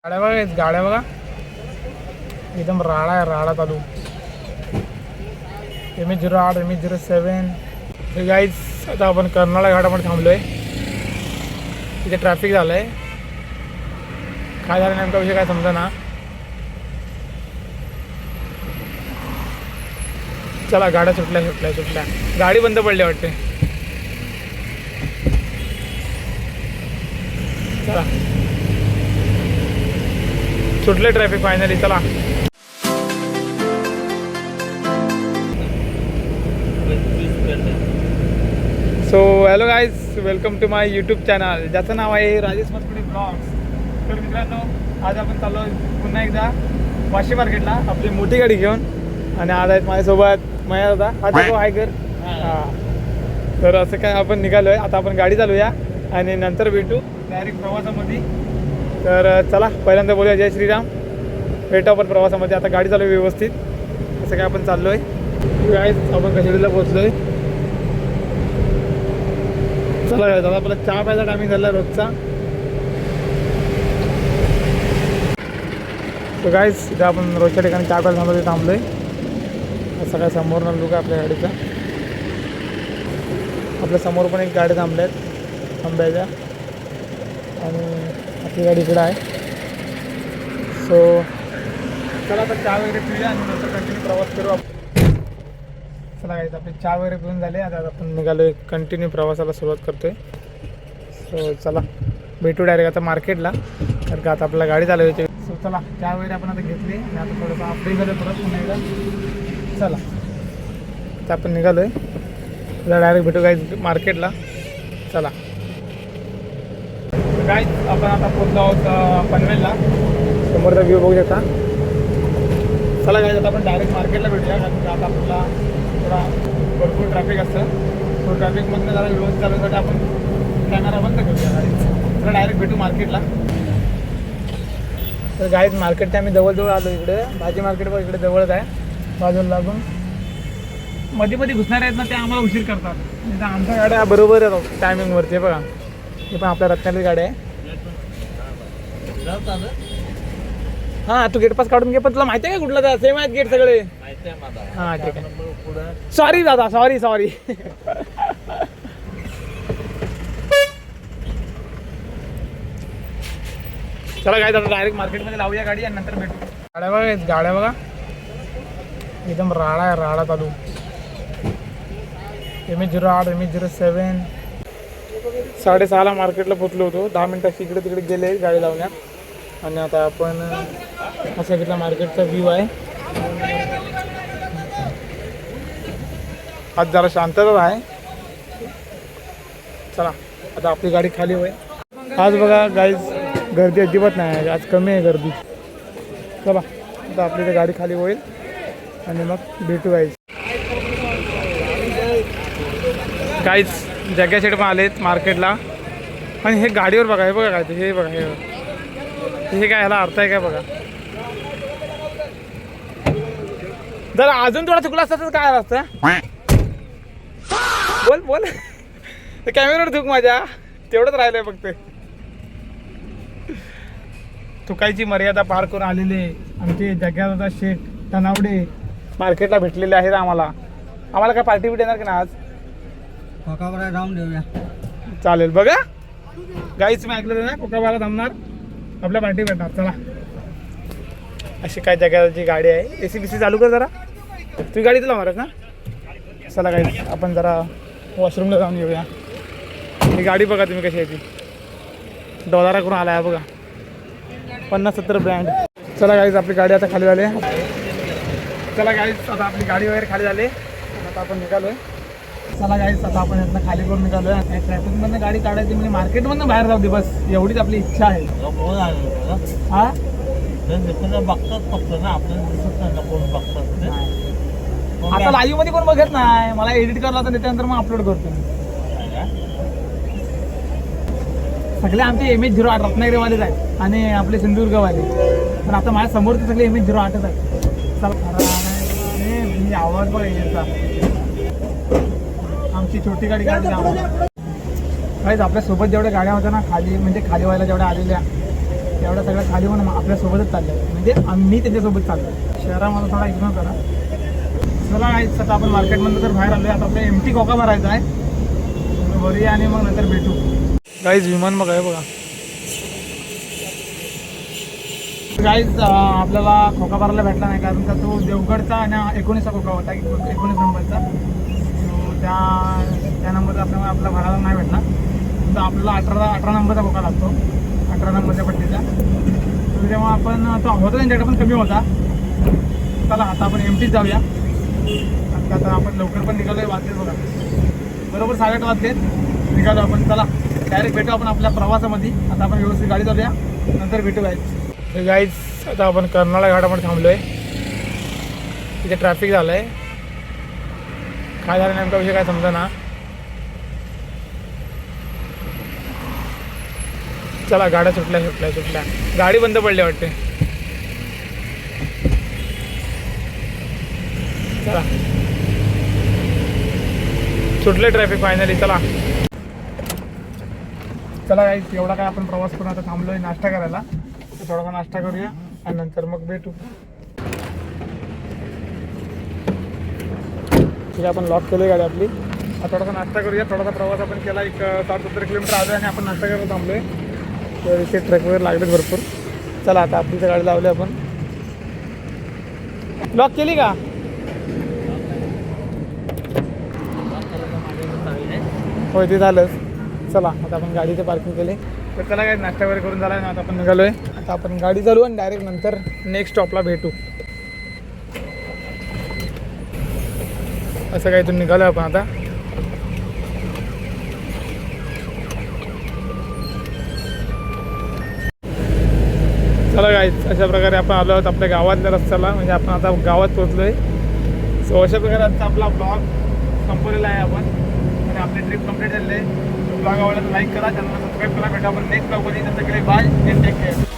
गाड्या बघा, गाड्या बघा एकदम राडा आहे, राडा चालू. MH-08 MH-07. हे गाईज आता आपण कर्नाळा घाटामध्ये थांबलो आहे. तिथे ट्रॅफिक झालं आहे. काय झालं नेमका विषय काय समजा ना. चला गाड्या सुटल्या. गाडी बंद पडली वाटते. चला सुटले ट्रॅफिक फायनली. चला so hello guys, welcome to my YouTube channel ज्याचं नाव आहे राजेश मस्कुडे ब्लॉग्स. तर मित्रांनो, आज आपण चाललो पुन्हा एकदा वाशी मार्केटला आपली मोठी गाडी घेऊन. आणि आज आहेत माझ्यासोबत मया दादा. हा देखो हाय कर. हां, तर असं काय आपण निघालो आहे. आता आपण गाडी चालूया आणि नंतर भेटू डायरेक्ट प्रवासामध्ये. तर चला पहिल्यांदा बोलूया जय श्रीराम. भेटू आपण प्रवासामध्ये. आता गाडी चालू व्यवस्थित. असं काय आपण चाललो आहे. गाईज आपण कशेडीला पोहोचलो आहे. चला काय दादा, आपला चहा प्यायचा टायमिंग झाला रोजचा. तर गाईज इथं आपण रोजच्या ठिकाणी चहा प्यायला थांबलो आहे. असं काय समोर लुक आहे आपल्या गाडीचा. आपल्या समोर पण एक गाडी थांबल्या आहेत आंब्याच्या. आणि आपली गाडी इकडं आहे. सो चला आता चहा वगैरे पिऊया आणि नंतर कंटिन्यू प्रवास करू आपण. चला गाईज आपले चहा वगैरे पिऊन झाले. आता आपण निघालो आहे, कंटिन्यू प्रवासाला सुरुवात करतो आहे. सो चला भेटू डायरेक्ट आता मार्केटला, कारण का आता आपल्याला गाडी चालवायची. सो चला चहा वगैरे आपण आता घेतली आणि आता थोडंसं अपडेट झालं परत पुन्हा एकदा. चला आता आपण निघालो आहे. तुला डायरेक्ट भेटू गाईज मार्केटला. चला गाईज आपण आता पोहोचलो आहोत पनवेलला. समोरचा व्ह्यू बघू शकता. चला गाईज आता आपण डायरेक्ट मार्केटला भेटूया, कारण का आता आपल्याला थोडा भरपूर ट्रॅफिक असतं. तो ट्रॅफिकमधनं जरा व्यवस्थित चालवण्यासाठी आपण कॅमेरा बंद करूया गाडीचा. तर डायरेक्ट भेटू मार्केटला. तर गाईज मार्केटच्या आम्ही जवळजवळ आलो. इकडे भाजी मार्केट पण इकडे जवळच आहे, बाजूला लागून. मध्ये घुसणारे आहेत ना, ते आम्हाला उशीर करतात. म्हणजे आमच्या गाड्या बरोबर येतात टायमिंगवरती. बघा हे पण आपल्या रत्नागिरी गाडी आहे. हां तू गेट पास काढून घे. पण तुला माहिती आहे का कुठला सेम आहेत गेट सगळे? हां ठीक आहे. सॉरी दादा, सॉरी. चला काय दादा डायरेक्ट मार्केटमध्ये लावूया गाडी आणि नंतर भेटू. गाड्या बघा एकदम राडा आहे, राडा चालू. MH-08 MH-07. 6:30ला मार्केटला पोचलो होतो. 10 मिनिटाची इकडे तिकडे गेले गाडी लावण्यात. आणि आता आपण असं घेतला मार्केटचा व्ह्यू आहे. आज जरा शांतता आहे. चला आता आपली गाडी खाली होईल. आज बघा गाईज गर्दी अजिबात नाही आहे, आज कमी आहे गर्दी. चला आता आपली तर गाडी खाली होईल आणि मग भेटू गाईज. गाईज जग्या शेट पण आलेत मार्केटला. आणि हे गाडीवर बघा, हे बघा काय ते, हे बघा हे काय, ह्याला अर्थ आहे काय बघा. जर अजून थोडा चुकला असता तर काय असतं. बोल कॅमेऱ्यावर चुक माझ्या तेवढंच राहिलंय फक्त. चुकायची मर्यादा पार करून आलेले आमचे जग्याचा शेठ तनावडे मार्केटला भेटलेले आहेत. आम्हाला काय पार्टी बिट येणार की ना आज? राऊंड देऊया. चालेल बघा गाईच मी ऐकलं ना, कोकाबाला थांबणार, आपल्या पार्टी भेटणार. चला अशी काय जगाची गाडी आहे. AC BC चालू कर जरा. तुझी गाडी तर लावणारच ना. चला गाईज आपण जरा वॉशरूमला जाऊन येऊया. ही गाडी बघा तुम्ही कशी आहे ती. डॉलरा करून आला आहे बघा, 50-70 ब्रँड. चला गाईज आपली गाडी आता खाली झाली. चला गाईज आता आपली गाडी वगैरे खाली झाली. आता आपण निघालो आहे. चला गाईज आता आपण यातनं खाली करून निघालो आहे. ट्रॅफिकमधनं गाडी काढायची म्हणजे मार्केटमधनं बाहेर जाऊ दे बस, एवढीच आपली इच्छा आहे. हां बघतात फक्त ना, आपल्याला दिसत नाही कोण बघतात. आता लाईव्ह मध्ये कोण बघत नाही. मला एडिट करायला तर त्याच्यानंतर मग अपलोड करतो. सगळे आमचे MH-08 रत्नागिरीवालेच आहेत आणि आपले सिंधुदुर्गवाले. पण आता माझ्या समोरचे सगळे MH-08च आहेत. चला आवाज बघा याचा. आमची छोटी गाडी काढली आवाज. काहीच आपल्यासोबत जेवढ्या गाड्या होत्या ना खाली, म्हणजे खाली व्हायला जेवढ्या आलेल्या, एवढ्या सगळ्या खाली म्हणून आपल्यासोबतच चालल्या म्हणजे आम्ही त्यांच्यासोबत चाललो. शहरामध्ये थोडा इग्नोर करा. चला गाईज आता आपण मार्केटमधून तर बाहेर आलो. आता आपल्या एमटी कोका भरायचा आहे. भरूया आणि मग नंतर भेटू. गाईज विमान बघा, हे बघा गाईज. आपल्याला खोका भरायला भेटला नाही कारण का तो देवगडचा आणि 19चा खोका होता, 19 नंबरचा. त्या नंबरचा आपला भरायला नाही भेटला. तर आपल्याला 18 नंबरचा खोका लागतो, 18 नंबरच्या पट्टीचा. तर तेव्हा आपण तो होता त्यांच्याकडे पण कमी होता. चला आता आपण एमटीच जाऊया. आता आपण लवकर पण निघालो आहे. वाजलेत बघा बरोबर 8:30 वाजलेत. निघालो आपण. चला डायरेक्ट भेटू आपण आपल्या प्रवासामध्ये. आता आपण व्यवस्थित गाडी चालूया, नंतर भेटू गाईज. गाईज आता आपण कर्नाळा घाटामध्ये थांबलो आहे. तिथे ट्रॅफिक झालं आहे. काय झालं नेमका विषय काय समजा ना. चला गाड्या सुटल्या. गाडी बंद पडली वाटते. चला सुटले ट्रॅफिक फायनली. चला काय एवढा काय आपण प्रवास करून आता थांबलो आहे नाश्ता करायला. तर थोडासा नाश्ता करूया आणि नंतर मग भेटू. ठीक आहे आपण लॉक केली गाडी आपली. आता थोडासा नाश्ता करूया. थोडासा प्रवास आपण केला, एक 60-70 किलोमीटर आलो आणि आपण नाश्ता करायला थांबलो आहे. तर इथे ट्रक वगैरे लागलेत भरपूर. चला आता आपली गाडी लावली आपण. लॉक केली का? होय ते झालंच. चला आता आपण गाडी इथे पार्किंग केली. तर चला काय नाश्ता वगैरे करून झाला ना. आता आपण निघालो आहे. आता आपण गाडी चालू आणि डायरेक्ट नंतर नेक्स्ट स्टॉपला भेटू. असं काय इथून निघालो आपण आता. चला काय अशा प्रकारे आपण आलो आहोत आपल्या गावातल्या रस्त्याला. म्हणजे आपण आता गावात पोहोचलो आहे. सो अशा प्रकारे आता आपला ब्लॉग संपवलेला आहे आपण. आणि आपली ट्रिप कंप्लीट झालेली आहे. ब्लॉग आवडला तर लाईक करा, चॅनलला सबस्क्राईब करा. भेटा आपण नेक्स्ट ब्लॉगमध्ये. नंतर बाय, टेक केअर.